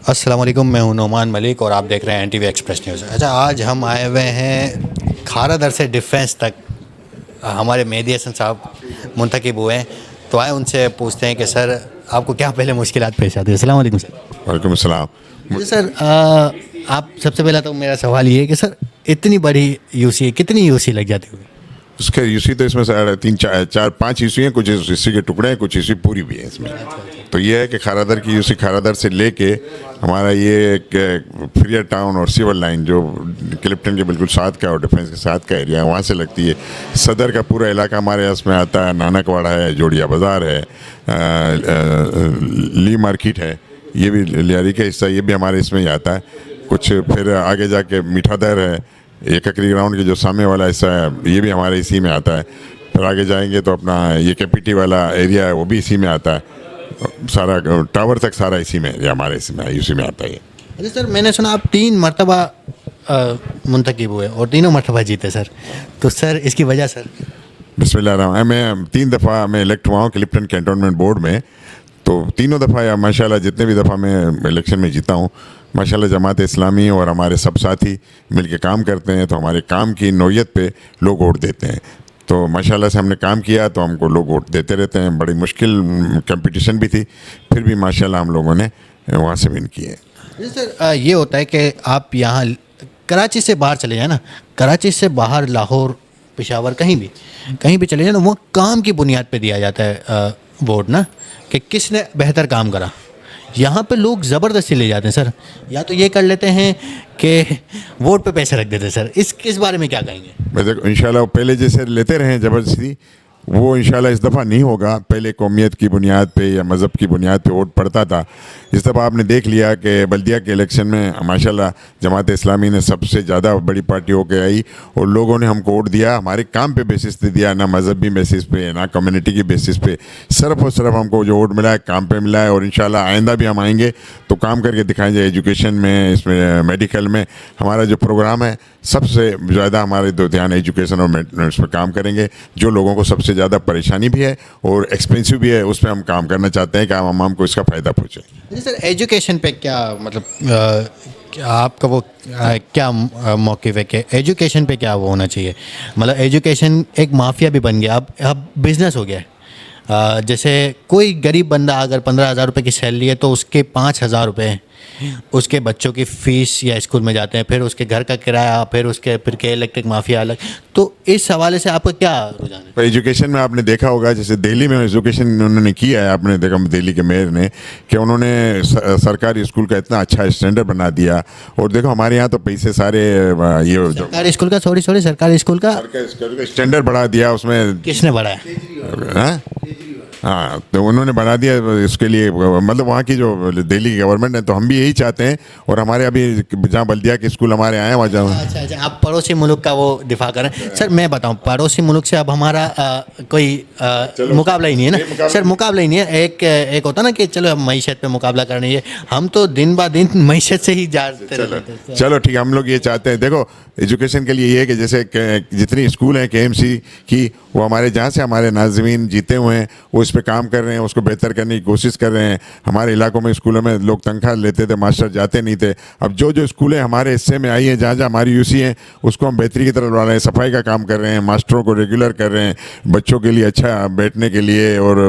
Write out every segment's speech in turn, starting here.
अस्सलाम वालेकुम, मैं हूं नोमान मलिक और आप देख रहे हैं एनटीवी एक्सप्रेस न्यूज़। अच्छा, आज हम आए हुए हैं खारादर से डिफेंस तक। हमारे मेहदी हसन साहब मुंतखब हुए हैं, तो आए उनसे पूछते हैं कि सर आपको क्या पहले मुश्किलात पेश आती है। अस्सलाम वालेकुम सर। वालेकुम अस्सलाम। अच्छा सर, आप सबसे पहला तो मेरा सवाल ये है कि सर इतनी बड़ी यूसी कितनी यूसी लग जाती होगी? उसके यूसी तो इसमें साढ़े तीन चार पाँच यूसी हैं, कुछ यूसी के टुकड़े हैं, कुछ यूसी पूरी भी है इसमें। तो ये है कि खारादर की यूसी खारादर से लेके हमारा ये एक फ्रियर टाउन और सिविल लाइन जो क्लिफ्टन के बिल्कुल साथ का और डिफेंस के साथ का एरिया है, वहाँ से लगती है। सदर का पूरा इलाका हमारे इसमें आता है। नानकवाड़ा है, जोड़िया बाज़ार है, ली मार्केट है, ये भी लियारी का हिस्सा, ये भी हमारे इसमें ही आता है। कुछ फिर आगे जाके मीठा दर है, ये ककरी ग्राउंड के जो सामने वाला हिस्सा है, ये भी हमारे इसी में आता है। फिर आगे जाएंगे तो अपना ये कैपिटी वाला एरिया है, वो भी इसी में आता है। सारा टावर तक सारा इसी में, ये हमारे इसमें इसी में आता है। अच्छा सर, मैंने सुना आप 3 मरतबा मुंतखब हुए और तीनों मरतबा जीते सर, तो सर इसकी वजह सर? बिस्मिल्लाह, मैं 3 दफ़ा मैं इलेक्ट हुआ हूँ क्लिफ्टन कैंटोनमेंट बोर्ड में। तो तीनों दफ़ा या माशाल्लाह जितने भी दफ़ा मैं इलेक्शन में जीता हूँ, माशाल्लाह जमात इस्लामी और हमारे सब साथी मिल के काम करते हैं। तो हमारे काम की नौयत पे लोग वोट देते हैं। तो माशाल्लाह से हमने काम किया तो हमको लोग वोट देते रहते हैं। बड़ी मुश्किल कंपटीशन भी थी, फिर भी माशाल्लाह हम लोगों ने वहाँ से विन किए। जी सर, ये होता है कि आप यहाँ कराची से बाहर चले जाए ना, कराची से बाहर लाहौर, पेशावर, कहीं भी चले जाए ना, वो काम की बुनियाद पे दिया जाता है वोट ना, कि किसने बेहतर काम करा। यहाँ पे लोग ज़बरदस्ती ले जाते हैं सर, या तो ये कर लेते हैं कि वोट पे पैसे रख देते हैं सर। इस बारे में क्या कहेंगे? मैं देखो इंशाल्लाह पहले जैसे लेते रहे ज़बरदस्ती, वो इंशाल्लाह इस दफ़ा नहीं होगा। पहले कौमियत की बुनियाद पे या मज़हब की बुनियाद पे वोट पड़ता था। इस दफ़ा आपने देख लिया कि बल्दिया के इलेक्शन में माशाल्लाह जमात इस्लामी ने सबसे ज़्यादा बड़ी पार्टी होकर आई और लोगों ने हमको वोट दिया। हमारे काम पे बेसिस पे दिया, ना मज़हबी बेसिस पे, ना कम्युनिटी की बेसिस पे। सिर्फ और सिर्फ हमको जो वोट मिला है काम पे मिला है। और इंशाल्लाह आइंदा भी हम आएंगे तो काम करके दिखाएंगे। एजुकेशन में, इसमें मेडिकल में हमारा जो प्रोग्राम है, सबसे ज़्यादा हमारे दो ध्यान एजुकेशन और मेंटेनेंस पर काम करेंगे। जो लोगों को सबसे ज़्यादा परेशानी भी है और एक्सपेंसिव भी है, उस पर हम काम करना चाहते हैं कि आवाम को इसका फ़ायदा पहुँचे। जी सर, एजुकेशन पे क्या मतलब क्या आपका वो क्या मौक़िफ़ है कि एजुकेशन पे क्या वो होना चाहिए? मतलब एजुकेशन एक माफिया भी बन गया, अब बिज़नेस हो गया है। जैसे कोई गरीब बंदा अगर 15,000 रुपये की सैलरी है तो उसके 5,000 रुपये उसके बच्चों की फ़ीस या स्कूल में जाते हैं, फिर उसके घर का किराया, फिर के इलेक्ट्रिक माफिया अलग। तो इस हवाले से आपका क्या रुझान है? तो एजुकेशन में आपने देखा होगा, जैसे दिल्ली में एजुकेशन उन्होंने किया है, आपने देखा दिल्ली के मेयर ने कि उन्होंने सरकारी स्कूल का इतना अच्छा स्टैंडर्ड बना दिया। और देखो हमारे यहाँ तो पैसे सारे ये सरकारी स्कूल का सरकारी स्कूल का स्टैंडर्ड बढ़ा दिया। उसमें किसने बढ़ाया? हाँ, तो उन्होंने बना दिया इसके लिए, मतलब वहाँ की जो दिल्ली की गवर्नमेंट है। तो हम भी यही चाहते हैं। और हमारे अभी जहाँ बल्दिया के स्कूल हमारे आए हैं वहाँ जहाँ अच्छा, आप पड़ोसी मुल्क का वो दिफा कर रहे हैं। सर मैं बताऊं, पड़ोसी मुल्क से अब हमारा कोई मुकाबला ही नहीं है ना सर, मुकाबला ही नहीं है। एक होता ना कि चलो अब मईशत पे मुकाबला करनी है, हम तो दिन ब दिन मईशत से ही जाते रहते। चलो ठीक है, हम लोग ये चाहते हैं। देखो एजुकेशन के लिए ये है कि जैसे जितनी स्कूल हैं KMC की, वो हमारे जहाँ से हमारे नाज़मीन जीते हुए हैं, वो इस पे काम कर रहे हैं, उसको बेहतर करने की कोशिश कर रहे हैं। हमारे इलाकों में स्कूलों में लोग तनख्वाह लेते थे, मास्टर जाते नहीं थे। अब जो स्कूलें हमारे हिस्से में आई हैं, जहाँ जहाँ हमारी यूसी हैं, उसको हम बेहतरी की तरफ बढ़ा रहे हैं। सफाई का काम कर रहे हैं, मास्टरों को रेगुलर कर रहे हैं, बच्चों के लिए अच्छा बैठने के लिए और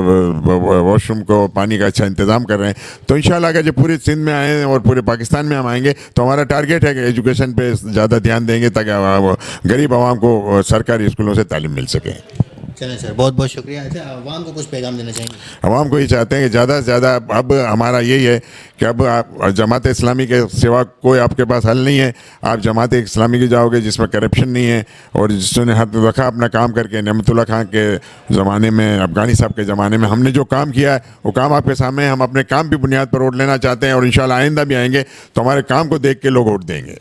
वॉशरूम को पानी का अच्छा इंतज़ाम कर रहे हैं। तो इंशाल्लाह अगर जो पूरे सिंध में आए और पूरे पाकिस्तान में हम आएंगे तो हमारा टारगेट है कि एजुकेशन पे ज़्यादा ध्यान देंगे ताकि गरीब आवाम को सरकारी स्कूलों से तालीम मिल सके। चलें सर, बहुत बहुत शुक्रिया। अच्छा, आवाम को कुछ पैगाम देना चाहेंगे? आवाम को ये चाहते हैं कि ज़्यादा से ज़्यादा, अब हमारा यही है कि अब आप जमात इस्लामी के सिवा कोई आपके पास हल नहीं है। आप जमात इस्लामी की जाओगे जिसमें करप्शन नहीं है और जिसने हद रखा अपना काम करके। नेमतुल्लाह खान के ज़माने में, अफगानी साहब के ज़माने में हमने जो काम किया है वो काम आपके सामने है। हम अपने काम की बुनियाद पर वोट लेना चाहते हैं और इंशाल्लाह आइंदा भी आएंगे तो हमारे काम को देख के लोग वोट देंगे।